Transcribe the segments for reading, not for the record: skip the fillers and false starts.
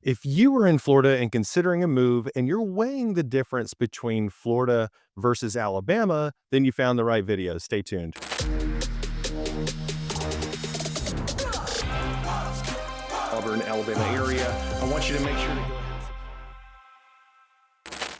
If you were in Florida and considering a move and you're weighing the difference between Florida versus Alabama, then you found the right video. Stay tuned. Auburn, Alabama area. I want you to make sure to go ahead.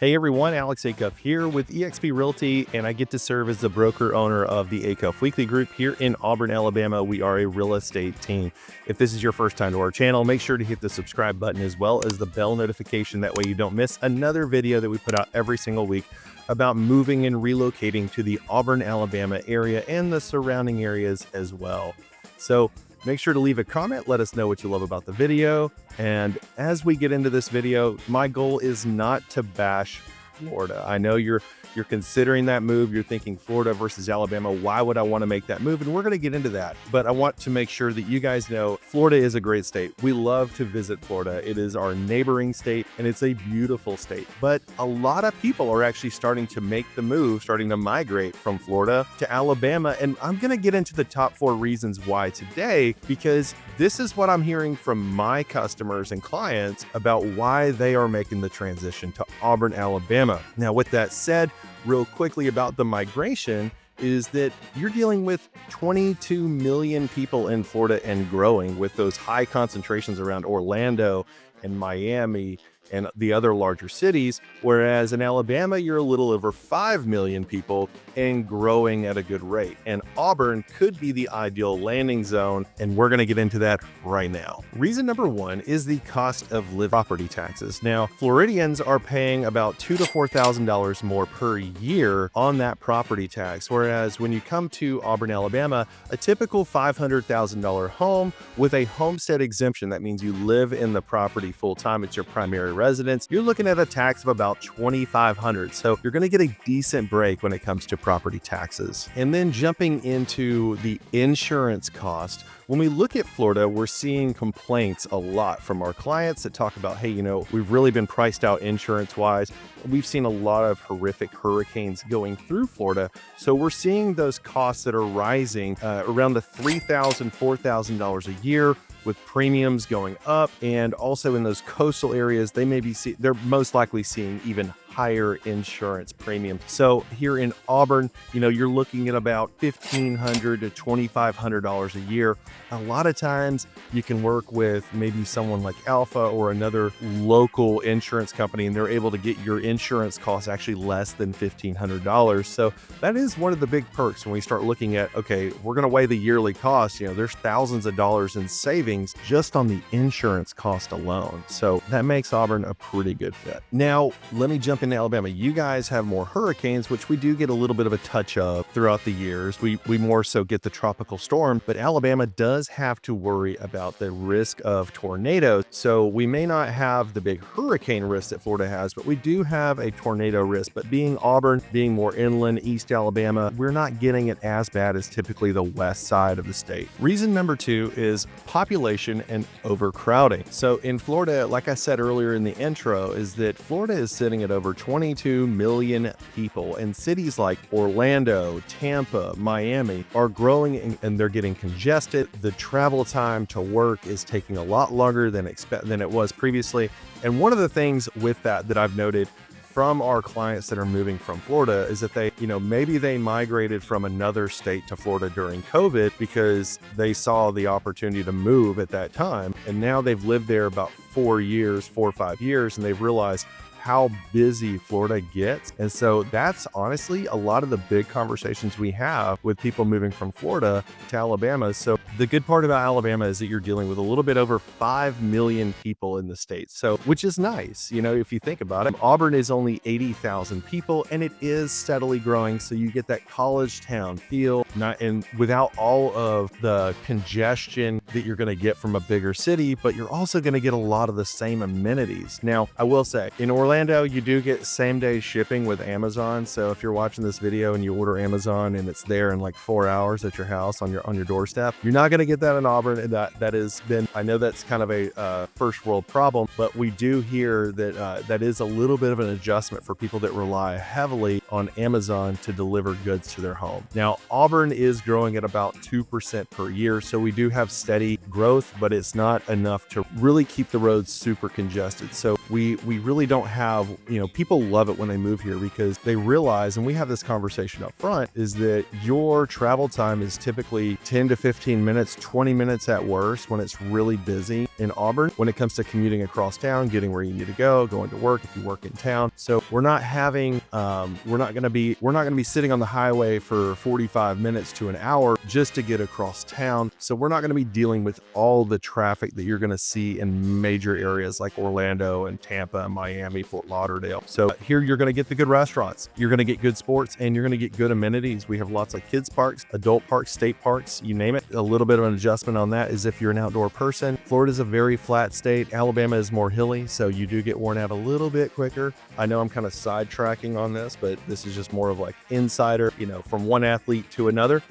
Hey everyone, Alex Acuff here with eXp Realty, and I get to serve as the broker owner of the Acuff Weekly Group here in Auburn, Alabama. We are a real estate team. If this is your first time to our channel, make sure to hit the subscribe button as well as the bell notification. That way you don't miss another video that we put out every single week about moving and relocating to the Auburn, Alabama area and the surrounding areas as well. So make sure to leave a comment. Let us know what you love about the video. And as we get into this video, my goal is not to bash Florida. I know you're considering that move. You're thinking Florida versus Alabama. Why would I want to make that move? And we're going to get into that. But I want to make sure that you guys know Florida is a great state. We love to visit Florida. It is our neighboring state and it's a beautiful state. But a lot of people are actually starting to make the move, starting to migrate from Florida to Alabama. And I'm going to get into the top 4 reasons why today, because this is what I'm hearing from my customers and clients about why they are making the transition to Auburn, Alabama. Now, with that said, real quickly about the migration is that you're dealing with 22 million people in Florida and growing, with those high concentrations around Orlando and Miami and the other larger cities, whereas in Alabama, you're a little over 5 million people and growing at a good rate. And Auburn could be the ideal landing zone, and we're gonna get into that right now. Reason number 1 is the cost of living property taxes. Now, Floridians are paying about $2,000 to $4,000 more per year on that property tax, whereas when you come to Auburn, Alabama, a typical $500,000 home with a homestead exemption, that means you live in the property full-time, it's your primary residence, you're looking at a tax of about $2,500. So you're going to get a decent break when it comes to property taxes. And then jumping into the insurance cost, when we look at Florida, we're seeing complaints a lot from our clients that talk about, hey, we've really been priced out insurance-wise. We've seen a lot of horrific hurricanes going through Florida. So we're seeing those costs that are rising around the $3,000, $4,000 a year, with premiums going up. And also in those coastal areas, they're most likely seeing even higher insurance premiums. So here in Auburn, you're looking at about $1,500 to $2,500 a year. A lot of times you can work with maybe someone like Alpha or another local insurance company, and they're able to get your insurance costs actually less than $1,500. So that is one of the big perks when we start looking at, okay, we're going to weigh the yearly cost. There's thousands of dollars in savings just on the insurance cost alone. So that makes Auburn a pretty good fit. Now, let me jump into Alabama. You guys have more hurricanes, which we do get a little bit of a touch of throughout the years. We more so get the tropical storm, but Alabama does have to worry about the risk of tornadoes. So we may not have the big hurricane risk that Florida has, but we do have a tornado risk. But being Auburn, being more inland, East Alabama, we're not getting it as bad as typically the west side of the state. Reason number 2 is population and overcrowding. So in Florida, like I said earlier in the intro, is that Florida is sitting at over 22 million people, and cities like Orlando, Tampa, Miami are growing and they're getting congested. The travel time to work is taking a lot longer than it was previously. And one of the things with that I've noted from our clients that are moving from Florida is that maybe they migrated from another state to Florida during COVID because they saw the opportunity to move at that time. And now they've lived there about 4 or 5 years, and they've realized how busy Florida gets. And so that's honestly a lot of the big conversations we have with people moving from Florida to Alabama. So the good part about Alabama is that you're dealing with a little bit over 5 million people in the state. So, which is nice, if you think about it. Auburn is only 80,000 people and it is steadily growing. So you get that college town feel, and without all of the congestion that you're going to get from a bigger city, but you're also going to get a lot of the same amenities. Now, I will say in Orlando, Orlando, you do get same day shipping with Amazon. So if you're watching this video and you order Amazon and it's there in like 4 hours at your house on your doorstep, you're not going to get that in Auburn. And that has been, I know that's kind of a first world problem, but we do hear that that is a little bit of an adjustment for people that rely heavily on Amazon to deliver goods to their home. Now, Auburn is growing at about 2% per year. So we do have steady growth, but it's not enough to really keep the roads super congested. So we really don't have, people love it when they move here because they realize, and we have this conversation up front, is that your travel time is typically 10 to 15 minutes, 20 minutes at worst when it's really busy in Auburn when it comes to commuting across town, getting where you need to go, going to work if you work in town. So we're not having, we're not going to be sitting on the highway for 45 minutes to an hour just to get across town. So we're not going to be dealing with all the traffic that you're going to see in major areas like Orlando and Tampa, Miami, Fort Lauderdale. So here you're going to get the good restaurants, you're going to get good sports, and you're going to get good amenities. We have lots of kids parks, adult parks, state parks, you name it. A little bit of an adjustment on that is if you're an outdoor person. Florida's a very flat state. Alabama is more hilly, so you do get worn out a little bit quicker. I know I'm kind of sidetracking on this, but this is just more of like insider, from one athlete to another.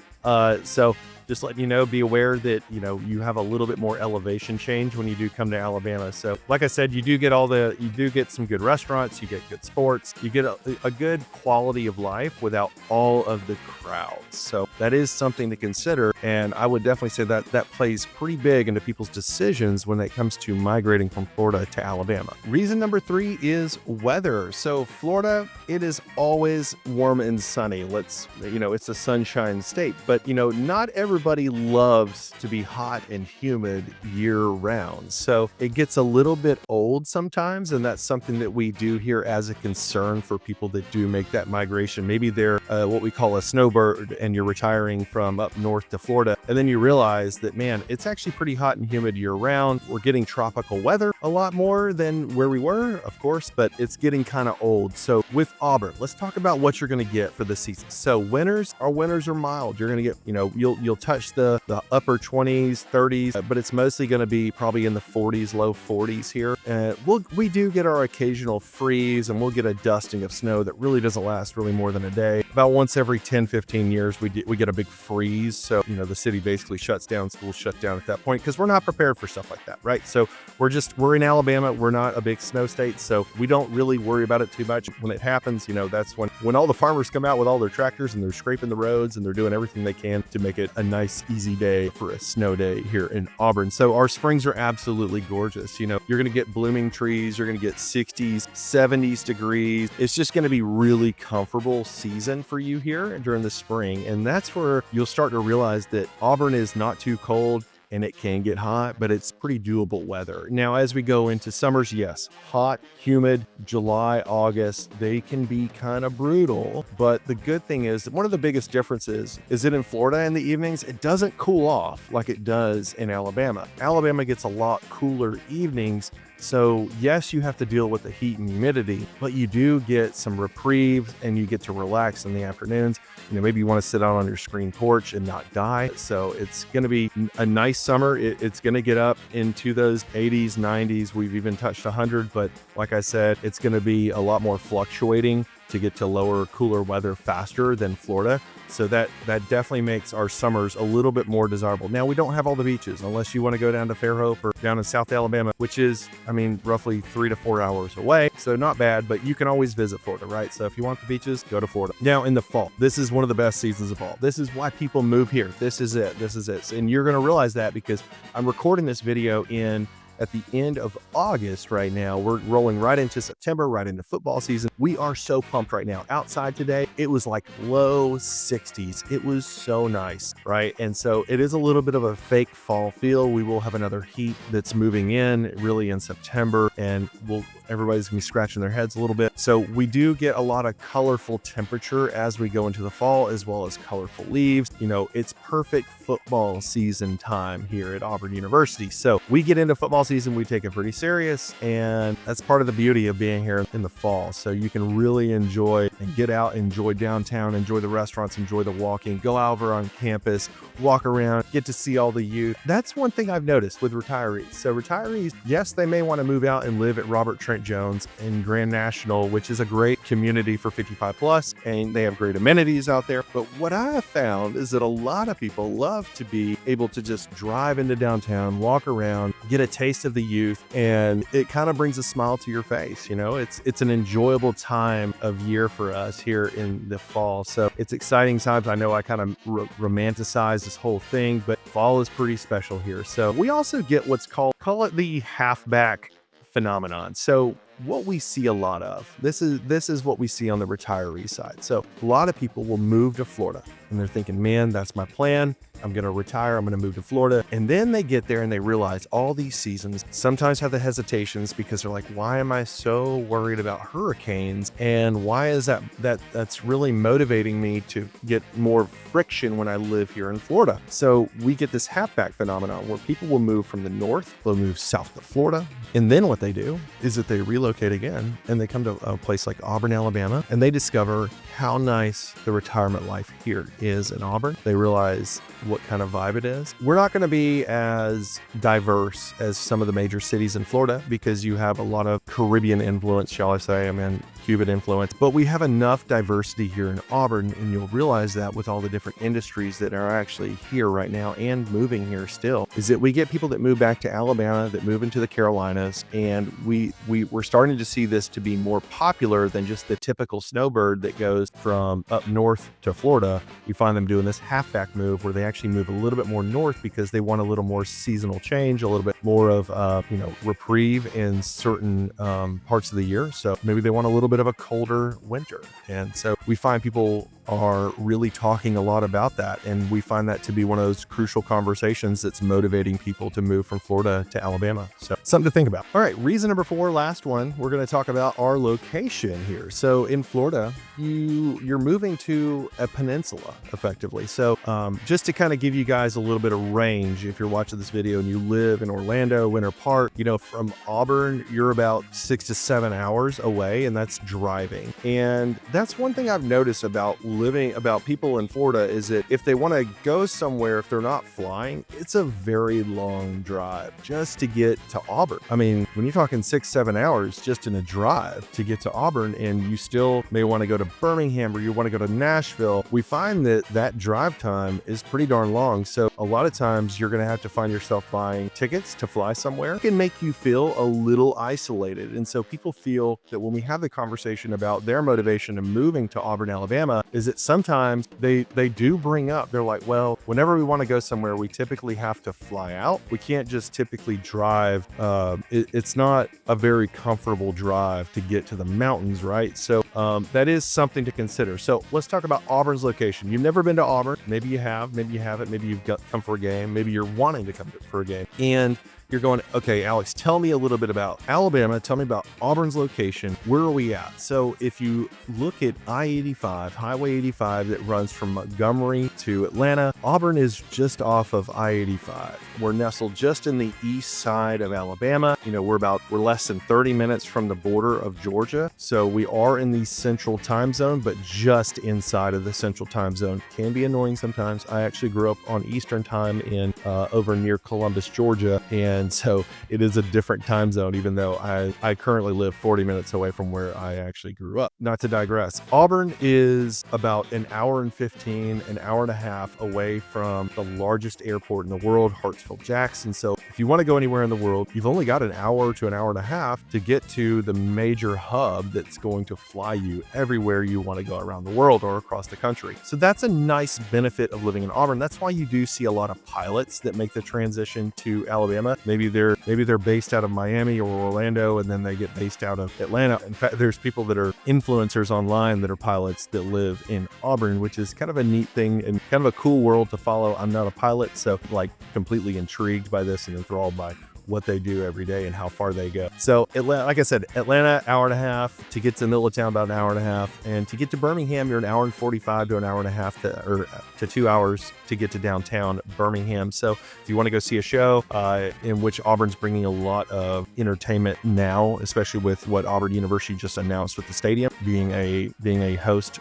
So just letting you know, be aware that, you have a little bit more elevation change when you do come to Alabama. So like I said, you do get some good restaurants, you get good sports, you get a good quality of life without all of the crowds. So that is something to consider. And I would definitely say that plays pretty big into people's decisions when it comes to migrating from Florida to Alabama. Reason number 3 is weather. So Florida, it is always warm and sunny. It's a sunshine state, but not everybody loves to be hot and humid year round. So it gets a little bit old sometimes. And that's something that we do hear as a concern for people that do make that migration. Maybe they're what we call a snowbird and you're retiring from up north to Florida. And then you realize that, man, it's actually pretty hot and humid year round. We're getting tropical weather a lot more than where we were, of course, but it's getting kind of old. So with Auburn, let's talk about what you're going to get for the season. So our winters are mild. You're going to get, you'll touch the upper 20s, 30s, but it's mostly going to be probably in the 40s, low 40s here. We do get our occasional freeze, and we'll get a dusting of snow that really doesn't last really more than a day. About once every 10, 15 years, we get a big freeze. So, the city basically shuts down, schools shut down at that point because we're not prepared for stuff like that, right? So we're in Alabama. We're not a big snow state, so we don't really worry about it too much. When it happens, that's when all the farmers come out with all their tractors and they're scraping the roads and they're doing everything they can to make it a nice, easy day for a snow day here in Auburn. So our springs are absolutely gorgeous. You're going to get blooming trees. You're going to get 60s, 70s degrees. It's just going to be really comfortable season for you here during the spring. And that's where you'll start to realize that Auburn is not too cold. And it can get hot, but it's pretty doable weather. Now, as we go into summers, yes, hot, humid, July, August, they can be kind of brutal. But the good thing is, one of the biggest differences is that in Florida in the evenings, it doesn't cool off like it does in Alabama. Alabama gets a lot cooler evenings. So yes, you have to deal with the heat and humidity, but you do get some reprieve and you get to relax in the afternoons. Maybe you want to sit out on your screen porch and not die. So it's going to be a nice summer. It's going to get up into those 80s, 90s. We've even touched 100, but like I said, it's going to be a lot more fluctuating to get to lower, cooler weather faster than Florida. So that definitely makes our summers a little bit more desirable. Now, we don't have all the beaches unless you want to go down to Fairhope or down in South Alabama, which is, roughly 3 to 4 hours away. So not bad, but you can always visit Florida, right? So if you want the beaches, go to Florida. Now in the fall, this is one of the best seasons of all. This is why people move here. This is it. And you're going to realize that because I'm recording this video at the end of August right now. We're rolling right into September, right into football season. We are so pumped right now. Outside today, it was like low 60s. It was so nice, right? And so it is a little bit of a fake fall feel. We will have another heat that's moving in really in September, and everybody's gonna be scratching their heads a little bit. So we do get a lot of colorful temperature as we go into the fall, as well as colorful leaves. It's perfect football season time here at Auburn University. So we get into football season, we take it pretty serious, and that's part of the beauty of being here in the fall. So you can really enjoy and get out, enjoy downtown, enjoy the restaurants, enjoy the walking, go over on campus, walk around, get to see all the youth. That's one thing I've noticed with retirees. So retirees, yes, they may want to move out and live at Robert Trent Jones in Grand National, which is a great community for 55 plus, and they have great amenities out there. But what I have found is that a lot of people love to be able to just drive into downtown, walk around, get a taste of the youth, and it kind of brings a smile to your face. You know, it's an enjoyable time of year for us here in the fall. So it's exciting times. I know I kind of romanticize this whole thing, but fall is pretty special here. So we also get what's call it the halfback phenomenon. So what we see a lot of, this is what we see on the retiree side. So a lot of people will move to Florida and they're thinking, man, that's my plan. I'm going to retire. I'm going to move to Florida. And then they get there and they realize all these seasons sometimes have the hesitations because they're like, why am I so worried about hurricanes? And why is that's really motivating me to get more friction when I live here in Florida? So we get this halfback phenomenon where people will move from the north, they'll move south to Florida. And then what they do is that they relocate again and they come to a place like Auburn, Alabama, and they discover how nice the retirement life here is in Auburn. They realize what kind of vibe it is. We're not going to be as diverse as some of the major cities in Florida because you have a lot of Caribbean influence, shall I say, Cuban influence, but we have enough diversity here in Auburn, and you'll realize that with all the different industries that are actually here right now and moving here still, is that we get people that move back to Alabama, that move into the Carolinas, and we're starting to see this to be more popular than just the typical snowbird that goes from up north to Florida. You find them doing this halfback move where they actually move a little bit more north because they want a little more seasonal change, a little bit more of reprieve in certain parts of the year. So maybe they want a little bit of a colder winter. And so we find people are really talking a lot about that. And we find that to be one of those crucial conversations that's motivating people to move from Florida to Alabama. So something to think about. All right, reason number 4, last one, we're going to talk about our location here. So in Florida, you're moving to a peninsula effectively. So just to kind of give you guys a little bit of range, if you're watching this video and you live in Orlando, Winter Park, from Auburn, you're about 6 to 7 hours away, and that's driving. And that's one thing I've noticed about people in Florida is that if they want to go somewhere, if they're not flying, it's a very long drive just to get to Auburn. I mean, when you're talking 6-7 hours just in a drive to get to Auburn, and you still may want to go to Birmingham or you want to go to Nashville, we find that drive time is pretty darn long. So a lot of times you're going to have to find yourself buying tickets to fly somewhere. It can make you feel a little isolated. And so people feel that when we have the conversation about their motivation of moving to Auburn, Alabama, is that sometimes they do bring up, they're like, well, whenever we want to go somewhere, we typically have to fly out. We can't just typically drive. It's not a very comfortable drive to get to the mountains, right? So that is something to consider. So let's talk about Auburn's location. You've never been to Auburn. Maybe you have, maybe you haven't. Maybe you've come for a game. Maybe you're wanting to come for a game. And you're going, okay, Alex, tell me a little bit about Alabama. Tell me about Auburn's location. Where are we at? So if you look at I-85, Highway 85 that runs from Montgomery to Atlanta, Auburn is just off of I-85. We're nestled just in the east side of Alabama. We're less than 30 minutes from the border of Georgia. So we are in the central time zone, but just inside of the central time zone. Can be annoying sometimes. I actually grew up on Eastern time in over near Columbus, Georgia, and so it is a different time zone, even though I currently live 40 minutes away from where I actually grew up. Not to digress. Auburn is about an hour and 15, an hour and a half away from the largest airport in the world, Hartsfield-Jackson. So if you want to go anywhere in the world, you've only got an hour to an hour and a half to get to the major hub that's going to fly you everywhere you want to go around the world or across the country. So that's a nice benefit of living in Auburn. That's why you do see a lot of pilots that make the transition to Alabama. Maybe they're based out of Miami or Orlando, and then they get based out of Atlanta. In fact, there's people that are influencers online that are pilots that live in Auburn, which is kind of a neat thing and kind of a cool world to follow. I'm not a pilot, so completely intrigued by this and enthralled by what they do every day and how far they go. So Atlanta, like I said, Atlanta, hour and a half to get to the middle of town, about an hour and a half. And to get to Birmingham, you're an hour and 45 to an hour and a half to 2 hours to get to downtown Birmingham. So if you want to go see a show, in which Auburn's bringing a lot of entertainment now, especially with what Auburn University just announced with the stadium being a host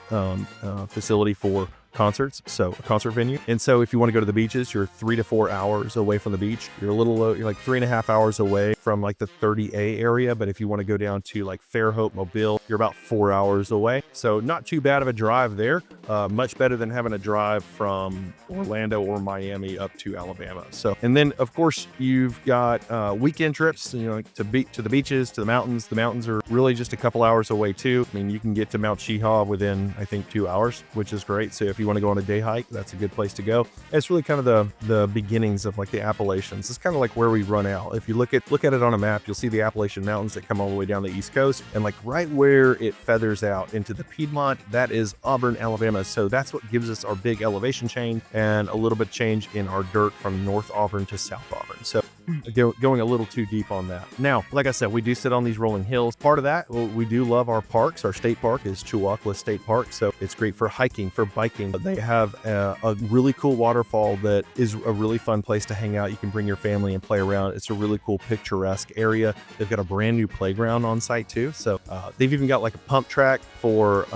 facility for concerts, so a concert venue. And so if you want to go to the beaches, you're 3 to 4 hours away from the beach. You're like 3.5 hours away from like the 30A area. But if you want to go down to like Fairhope, Mobile, you're about 4 hours away. So not too bad of a drive there. Much better than having a drive from Orlando or Miami up to Alabama. So, and then of course you've got weekend trips, like to the beaches, to the mountains. The mountains are really just a couple hours away too. I mean, you can get to Mount Cheaha within, I think, 2 hours, which is great. So if you want to go on a day hike, that's a good place to go. It's really kind of the beginnings of like the Appalachians. It's kind of like where we run out. If you look at it on a map, you'll see the Appalachian Mountains that come all the way down the East Coast, and like right where it feathers out into the Piedmont, that is Auburn, Alabama. So that's what gives us our big elevation change and a little bit change in our dirt from North Auburn to South Auburn. So going a little too deep on that. Now, like I said, we do sit on these rolling hills. Part of that, we do love our parks. Our state park is Chewacla State Park, so it's great for hiking, for biking. They have a really cool waterfall that is a really fun place to hang out. You can bring your family and play around. It's a really cool, picturesque area. They've got a brand new playground on site too. So they've even got like a pump track for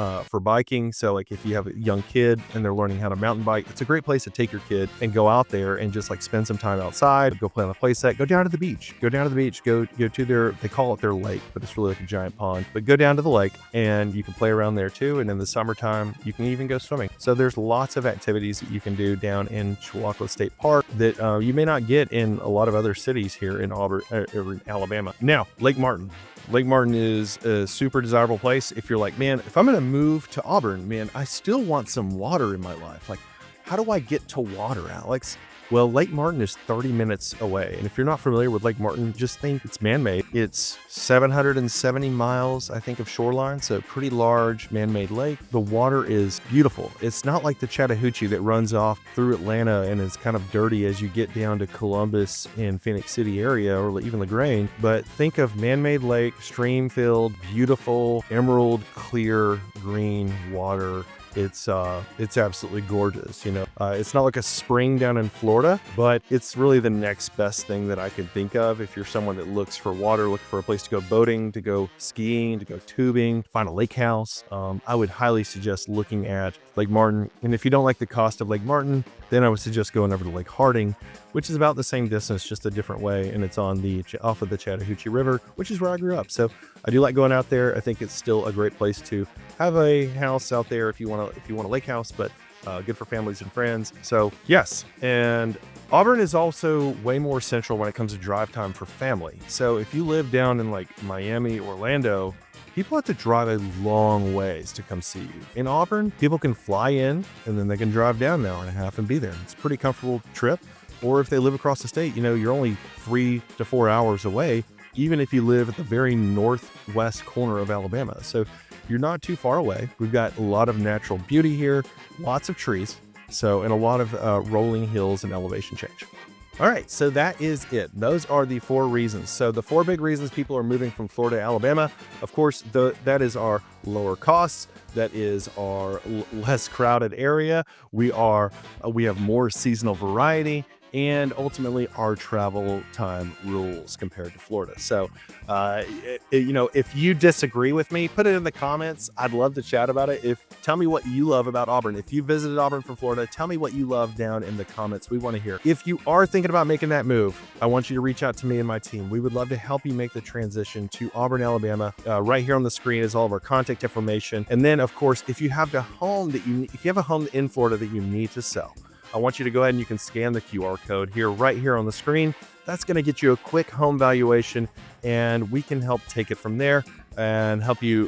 biking. So like if you have a young kid and they're learning how to mountain bike, it's a great place to take your kid and go out there and just like spend some time outside, go play on the play set, go down to the beach, go to they call it their lake, but it's really like a giant pond. But go down to the lake and you can play around there too. And in the summertime, you can even go swimming. So there's lots of activities that you can do down in Chewacla State Park that you may not get in a lot of other cities here in Auburn, in Alabama. Now, Lake Martin. Lake Martin is a super desirable place. If you're like, man, if I'm going to move to Auburn, man, I still want some water in my life. Like, how do I get to water, Alex? Well, Lake Martin is 30 minutes away. And if you're not familiar with Lake Martin, just think it's man-made. It's 770 miles, I think, of shoreline. So pretty large man-made lake. The water is beautiful. It's not like the Chattahoochee that runs off through Atlanta and is kind of dirty as you get down to Columbus and Phoenix City area, or even LaGrange. But think of man-made lake, stream-filled, beautiful, emerald, clear, green water. It's absolutely gorgeous. It's not like a spring down in Florida, but it's really the next best thing that I can think of. If you're someone that looks for water, looking for a place to go boating, to go skiing, to go tubing, find a lake house, I would highly suggest looking at Lake Martin. And if you don't like the cost of Lake Martin, then I would suggest going over to Lake Harding, which is about the same distance, just a different way. And it's off of the Chattahoochee River, which is where I grew up. So I do like going out there. I think it's still a great place to have a house out there if you want a lake house, but good for families and friends. So yes. And Auburn is also way more central when it comes to drive time for family. So if you live down in like Miami, Orlando, people have to drive a long ways to come see you. In Auburn, people can fly in and then they can drive down an hour and a half and be there. It's a pretty comfortable trip. Or if they live across the state, you're only 3 to 4 hours away, even if you live at the very northwest corner of Alabama. So you're not too far away. We've got a lot of natural beauty here, lots of trees, and a lot of rolling hills and elevation change. All right, so that is it. Those are the 4 reasons. So the 4 big reasons people are moving from Florida to Alabama, of course, that is our lower costs. That is our less crowded area. We have more seasonal variety, and ultimately our travel time rules compared to Florida. So, if you disagree with me, put it in the comments. I'd love to chat about it. Tell me what you love about Auburn. If you visited Auburn from Florida, tell me what you love down in the comments. We want to hear. If you are thinking about making that move, I want you to reach out to me and my team. We would love to help you make the transition to Auburn, Alabama. Right here on the screen is all of our contact information. And then, of course, if you have a home in Florida that you need to sell, I want you to go ahead and you can scan the QR code right here on the screen. That's going to get you a quick home valuation, and we can help take it from there and help you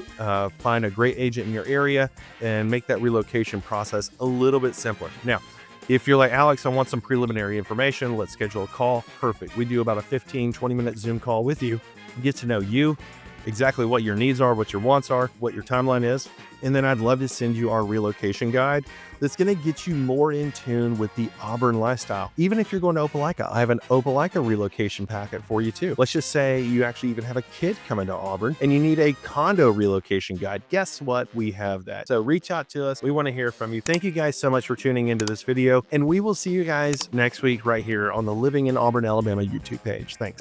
find a great agent in your area and make that relocation process a little bit simpler. Now, if you're like, Alex, I want some preliminary information, let's schedule a call. Perfect. We do about a 15-20 minute Zoom call with you, get to know you, exactly what your needs are, what your wants are, what your timeline is. And then I'd love to send you our relocation guide that's going to get you more in tune with the Auburn lifestyle. Even if you're going to Opelika, I have an Opelika relocation packet for you too. Let's just say you actually even have a kid coming to Auburn and you need a condo relocation guide. Guess what? We have that. So reach out to us. We want to hear from you. Thank you guys so much for tuning into this video, and we will see you guys next week right here on the Living in Auburn, Alabama YouTube page. Thanks.